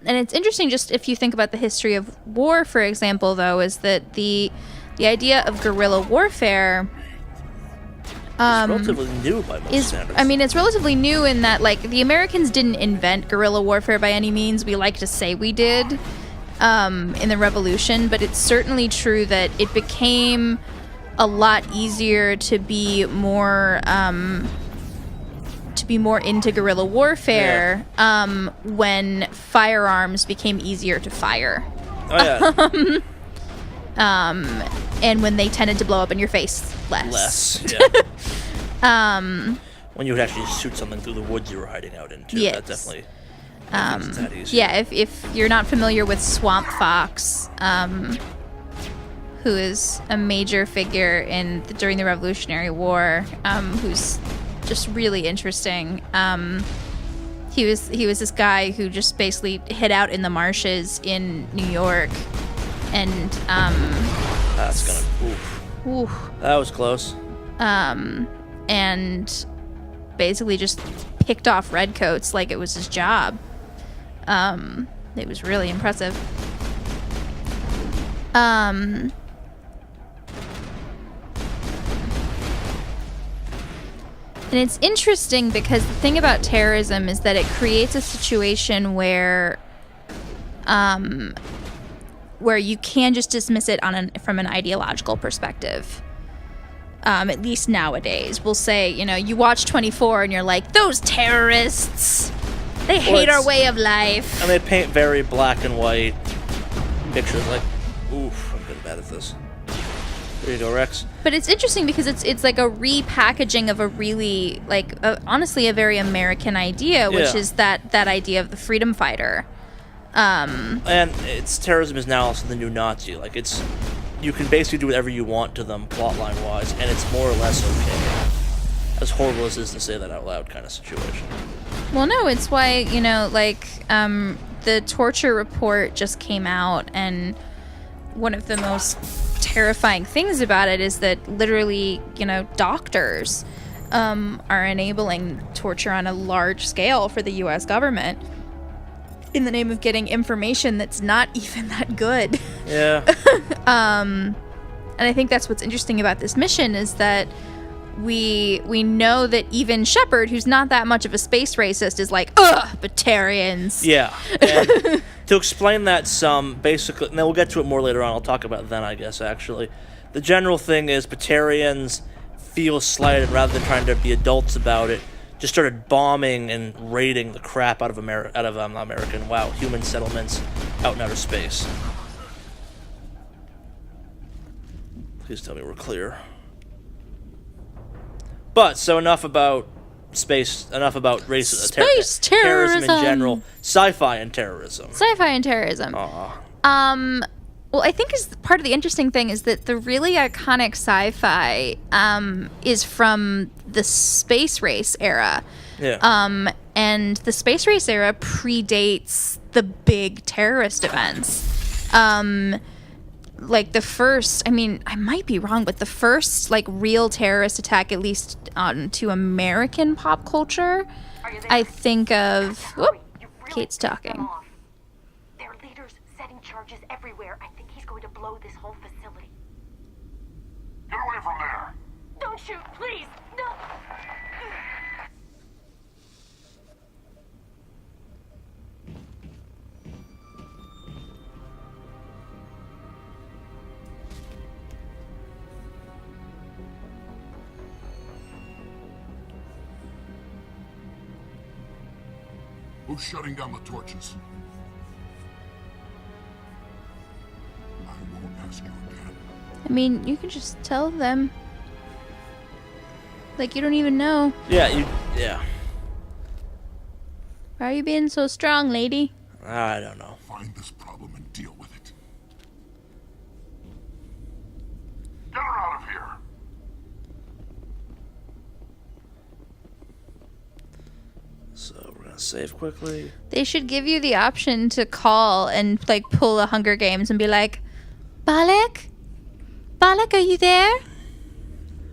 And it's interesting, just if you think about the history of war, for example, though, is that the idea of guerrilla warfare It's relatively new by most standards. I mean, it's relatively new in that, like, the Americans didn't invent guerrilla warfare by any means. We like to say we did in the Revolution, but it's certainly true that it became a lot easier to be more into guerrilla warfare when firearms became easier to fire. Oh, yeah. And when they tended to blow up in your face less. Yeah. When you would actually shoot something through the woods you were hiding out into. Yes. That definitely makes it that easier. Yeah, if you're not familiar with Swamp Fox, who is a major figure during the Revolutionary War, who's just really interesting. He was this guy who just basically hid out in the marshes in New York, and that's gonna that was close. And basically just picked off redcoats like it was his job. It was really impressive. And it's interesting because the thing about terrorism is that it creates a situation where you can just dismiss it from an ideological perspective. At least nowadays. We'll say, you watch 24 and you're like, those terrorists, they hate our way of life. And they paint very black and white pictures like, oof, I'm getting bad at this. There you go, Rex. But it's interesting because it's like a repackaging of a really, honestly, a very American idea, which is that idea of the freedom fighter. And terrorism is now also the new Nazi. Like, you can basically do whatever you want to them, plotline-wise, and it's more or less okay. As horrible as it is to say that out loud kind of situation. Well, no, it's why, the torture report just came out, and one of the most terrifying things about it is that literally, doctors are enabling torture on a large scale for the U.S. government in the name of getting information that's not even that good. Yeah. And I think that's what's interesting about this mission is that we know that even Shepard, who's not that much of a space racist, is like, ugh, Batarians. Yeah. And to explain that basically, and then we'll get to it more later on, I'll talk about it then, I guess, actually. The general thing is Batarians feel slighted rather than trying to be adults about it. Just started bombing and raiding the crap out of human settlements out in outer space. Please tell me we're clear. But, so enough about space, enough about space terrorism in general. Sci-fi and terrorism. Sci-fi and terrorism. Well, I think part of the interesting thing is that the really iconic sci-fi is from the space race era. Yeah. And the space race era predates the big terrorist events. Like the first, I might be wrong, but the first real terrorist attack, at least to American pop culture, I think of. Whoop, Kate's talking. Their leaders setting charges everywhere. I think he's going to blow this whole facility. Get away from there! Don't shoot, please! No! Who's shutting down the torches? I won't ask you again. You can just tell them. You don't even know. Yeah. Why are you being so strong, lady? I don't know. Find this problem and deal with it. Get her out of here! So we're gonna save quickly. They should give you the option to call and pull a Hunger Games and be like, Balak? Balak, are you there?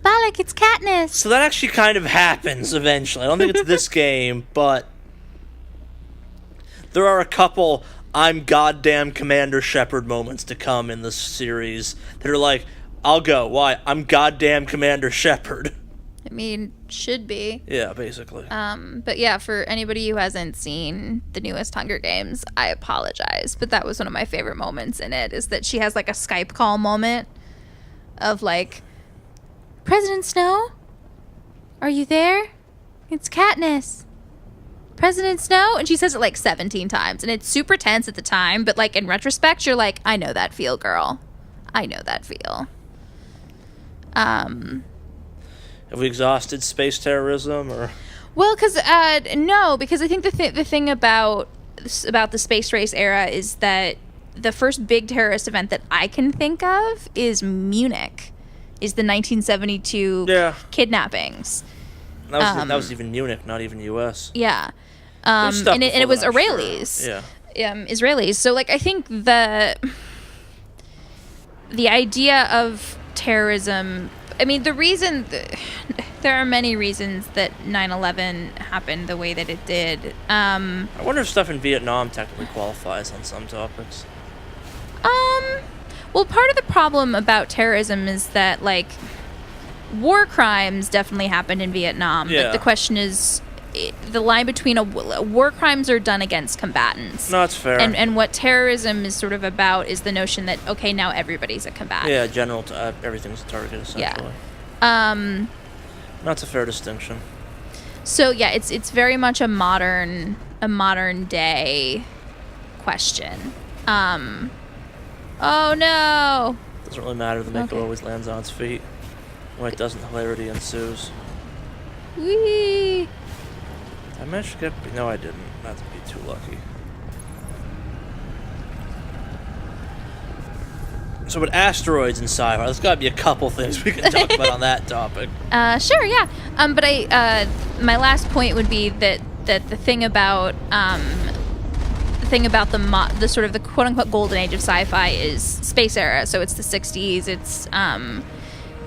Balak, it's Katniss. So that actually kind of happens eventually. I don't think it's this game, but there are a couple I'm goddamn Commander Shepard moments to come in this series that are like, I'll go. Why? I'm goddamn Commander Shepard. I mean, should be. Yeah, basically. But yeah, for anybody who hasn't seen the newest Hunger Games, I apologize. But that was one of my favorite moments in it, is that she has like a Skype call moment of like, President Snow? Are you there? It's Katniss. President Snow? And she says it like 17 times. And it's super tense at the time, but like in retrospect, you're like, I know that feel, girl. I know that feel. Have we exhausted space terrorism, or? Well, no, because I think the thing about the space race era is that the first big terrorist event that I can think of is Munich, is the 1972 kidnappings. That was even Munich, not even U.S. Yeah, and it was Israelis. Sure. Yeah, Israelis. So like, I think the idea of terrorism. I mean, there are many reasons that 9/11 happened the way that it did. I wonder if stuff in Vietnam technically qualifies on some topics. Well, part of the problem about terrorism is that, like, war crimes definitely happened in Vietnam. Yeah. But the question is, the line between war crimes are done against combatants. No, that's fair. And what terrorism is sort of about is the notion that, okay, now everybody's a combatant. Yeah, everything's a target, essentially. Yeah. That's a fair distinction. So yeah, it's very much a modern day question. Oh no! Doesn't really matter. The Mako always lands on its feet. When it doesn't, hilarity ensues. Whee! I managed to get... No, I didn't. Not to be too lucky. So with asteroids and sci-fi, there's got to be a couple things we can talk about on that topic. Sure, yeah. But my last point would be that the thing about the sort of the quote unquote golden age of sci-fi is space era. So it's the 60s.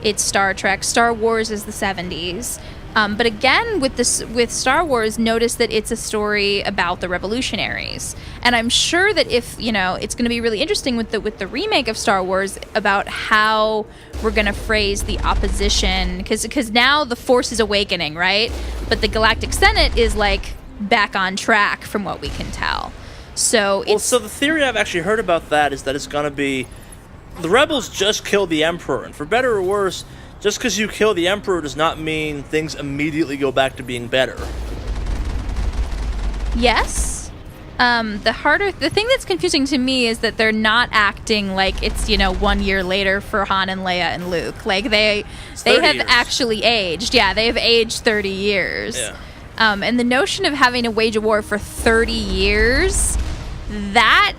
It's Star Trek. Star Wars is the 70s. But again, with Star Wars, notice that it's a story about the revolutionaries, and I'm sure that if it's going to be really interesting with the remake of Star Wars about how we're going to phrase the opposition, because now the Force is awakening, right? But the Galactic Senate is like back on track from what we can tell. So so the theory I've actually heard about that is that it's going to be the rebels just killed the Emperor, and for better or worse. Just because you kill the Emperor does not mean things immediately go back to being better. Yes. The thing that's confusing to me is that they're not acting like it's 1 year later for Han and Leia and Luke. Like they have actually aged. Yeah, they have aged 30 years. Yeah. And the notion of having to wage a war for 30 years, that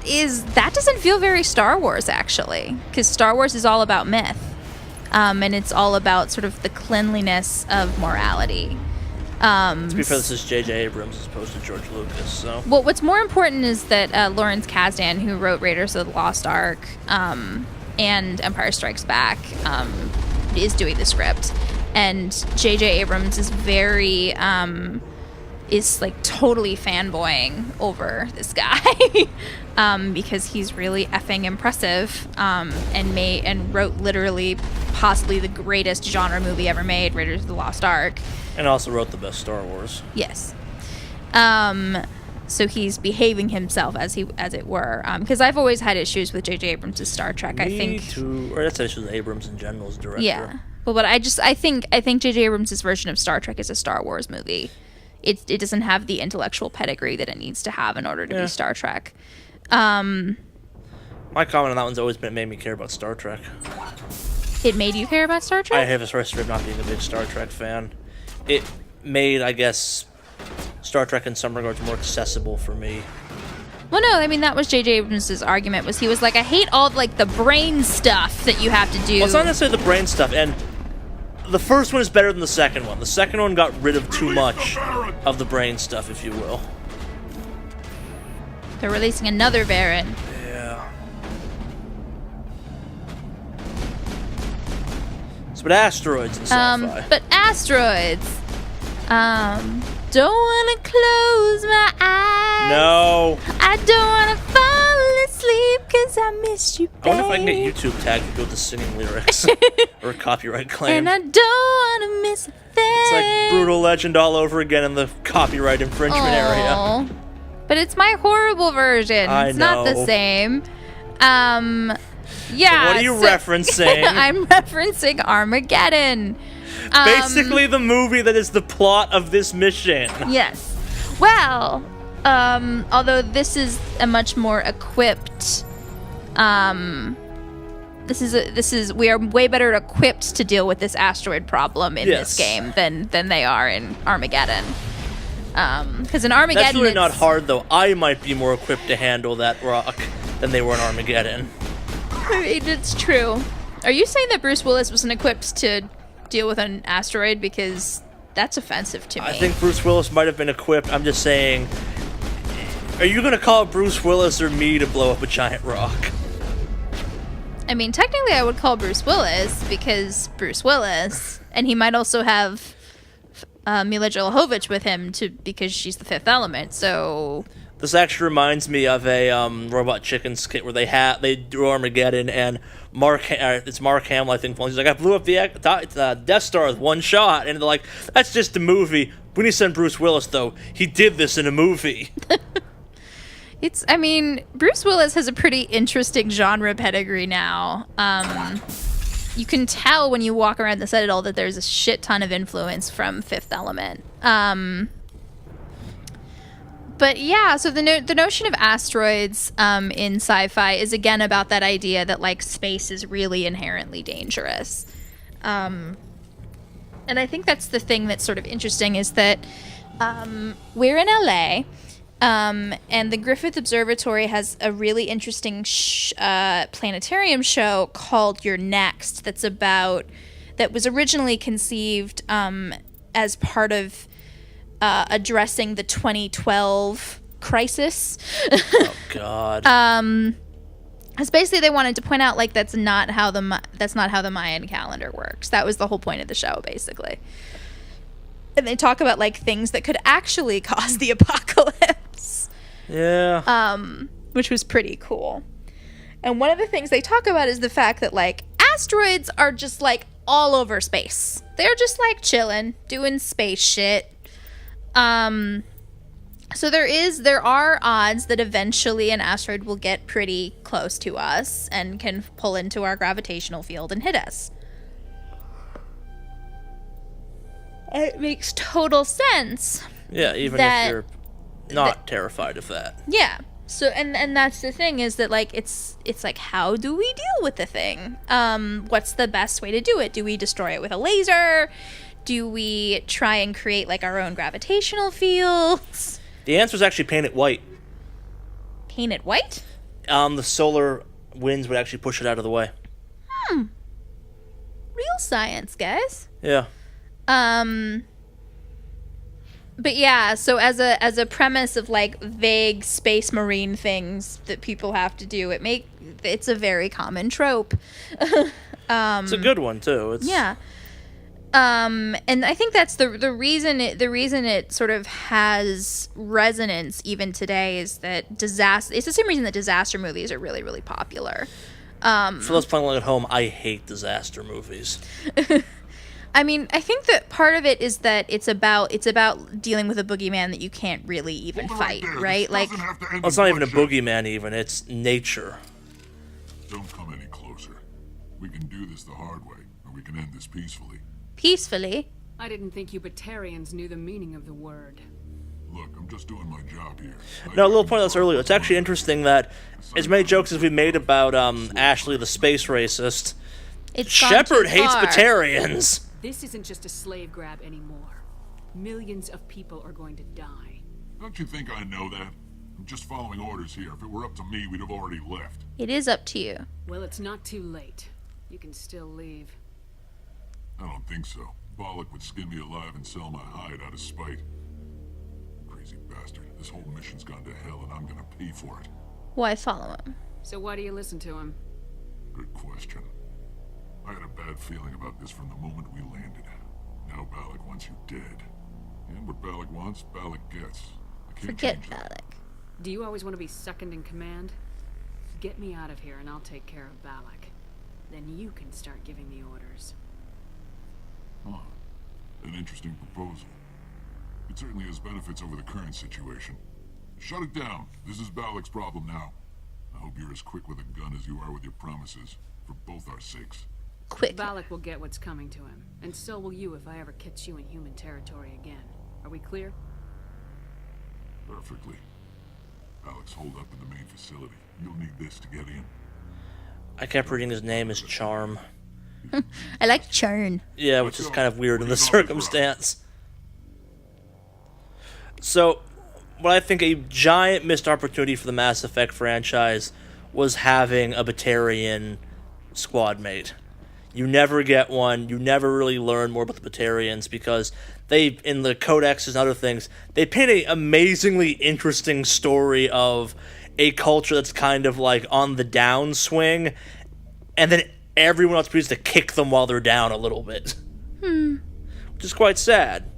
doesn't feel very Star Wars actually, because Star Wars is all about myth. And it's all about sort of the cleanliness of morality. To be fair, this is J.J. Abrams as opposed to George Lucas. So, well, what's more important is that Lawrence Kasdan, who wrote Raiders of the Lost Ark and Empire Strikes Back, is doing the script, and J.J. Abrams is totally fanboying over this guy. Because he's really effing impressive, and wrote literally possibly the greatest genre movie ever made, Raiders of the Lost Ark. And also wrote the best Star Wars. Yes. So he's behaving himself as it were. Because I've always had issues with J.J. Abrams' Star Trek. Me too. Or that's issues with Abrams in general as director. Yeah. Well, but I think J.J. Abrams' version of Star Trek is a Star Wars movie. It doesn't have the intellectual pedigree that it needs to have in order to be Star Trek. My comment on that one's always made me care about Star Trek. It made you care about Star Trek? I have a history of not being a big Star Trek fan. It made, I guess, Star Trek in some regards more accessible for me. Well, no, I mean, that was J.J. Abrams' argument, was he was like, I hate all of, like, the brain stuff that you have to do. Well, it's not necessarily the brain stuff, and the first one is better than the second one. The second one got rid of too much of the brain stuff, if you will. They're releasing another Baron. Yeah. So, but asteroids and sci-fi. But asteroids. don't want to close my eyes. No. I don't want to fall asleep because I missed you, babe. I wonder if I can get YouTube tagged to go with the singing lyrics. Or a copyright claim. And I don't want to miss a thing. It's like Brutal Legend all over again in the copyright infringement area. But it's my horrible version. It's not the same. Yeah. So what are you referencing? I'm referencing Armageddon. Basically the movie that is the plot of this mission. Yes. Well, although this is a much more equipped, we are way better equipped to deal with this asteroid problem in this game than they are in Armageddon. Because in Armageddon, that's really not hard though. I might be more equipped to handle that rock than they were in Armageddon. I mean, it's true. Are you saying that Bruce Willis wasn't equipped to deal with an asteroid? Because that's offensive to me. I think Bruce Willis might have been equipped. I'm just saying, are you going to call Bruce Willis or me to blow up a giant rock? I mean, technically I would call Bruce Willis because Bruce Willis, and he might also have Mila Jovovich with him because she's the Fifth Element, so... This actually reminds me of a Robot Chicken skit where they do Armageddon, and it's Mark Hamill, I think. He's like, I blew up the Death Star with one shot, and they're like, that's just a movie. We need to send Bruce Willis, though. He did this in a movie. Bruce Willis has a pretty interesting genre pedigree now. You can tell when you walk around the set at all that there's a shit ton of influence from Fifth Element. But yeah, so the notion of asteroids in sci-fi is again about that idea that like space is really inherently dangerous. And I think that's the thing that's sort of interesting is that we're in LA, and the Griffith Observatory has a really interesting planetarium show called You're Next that was originally conceived as part of addressing the 2012 crisis. Oh God. Because basically they wanted to point out like that's not how the Mayan calendar works. That was the whole point of the show, basically. And they talk about like things that could actually cause the apocalypse. Yeah. Which was pretty cool. And one of the things they talk about is the fact that like asteroids are just like all over space. They're just like chilling, doing space shit. So there are odds that eventually an asteroid will get pretty close to us and can pull into our gravitational field and hit us. It makes total sense. Yeah, even if you're not terrified of that. Yeah. So and that's the thing is that like it's like how do we deal with the thing? What's the best way to do it? Do we destroy it with a laser? Do we try and create like our own gravitational fields? The answer is actually paint it white. Paint it white? The solar winds would actually push it out of the way. Real science, guys. Yeah. But yeah, so as a premise of like vague space marine things that people have to do, it's a very common trope. It's a good one too. Yeah. And I think that's the reason it sort of has resonance even today is that it's the same reason that disaster movies are really, really popular. For those playing along at home, I hate disaster movies. I mean, I think that part of it is that it's about dealing with a boogeyman that you can't really even fight, right? Like, well, it's not even a boogeyman even, it's nature. Don't come any closer. We can do this the hard way, or we can end this peacefully. Peacefully? I didn't think you Batarians knew the meaning of the word. Look, I'm just doing my job here. No, a little point on this earlier. It's actually interesting that as many jokes as we made about Ashley the space racist, Shepard hates Batarians. This isn't just a slave grab anymore. Millions of people are going to die. Don't you think I know that? I'm just following orders here. If it were up to me, we'd have already left. It is up to you. Well, it's not too late. You can still leave. I don't think so. Bollock would skin me alive and sell my hide out of spite. Crazy bastard. This whole mission's gone to hell and I'm gonna pay for it. Why follow him? So why do you listen to him? Good question. I had a bad feeling about this from the moment we landed. Now Bollock wants you dead. And what Balak wants, Balak gets. I can't Forget change that. Balak. Do you always want to be second in command? Get me out of here and I'll take care of Balak. Then you can start giving the orders. Huh. An interesting proposal. It certainly has benefits over the current situation. Shut it down. This is Balak's problem now. I hope you're as quick with a gun as you are with your promises, for both our sakes. Quick. Balak will get what's coming to him, and so will you if I ever catch you in human territory again. Are we clear? Perfectly. Balak's holed up in the main facility. You'll need this to get in. I kept reading his name as Charm. I like churn. Yeah, which is kind of weird in the circumstance. So, what I think a giant missed opportunity for the Mass Effect franchise was having a Batarian squad mate. You never get one. You never really learn more about the Batarians because they, in the codexes and other things, they paint an amazingly interesting story of a culture that's kind of like on the downswing, and then everyone else begins to kick them while they're down a little bit. Which is quite sad.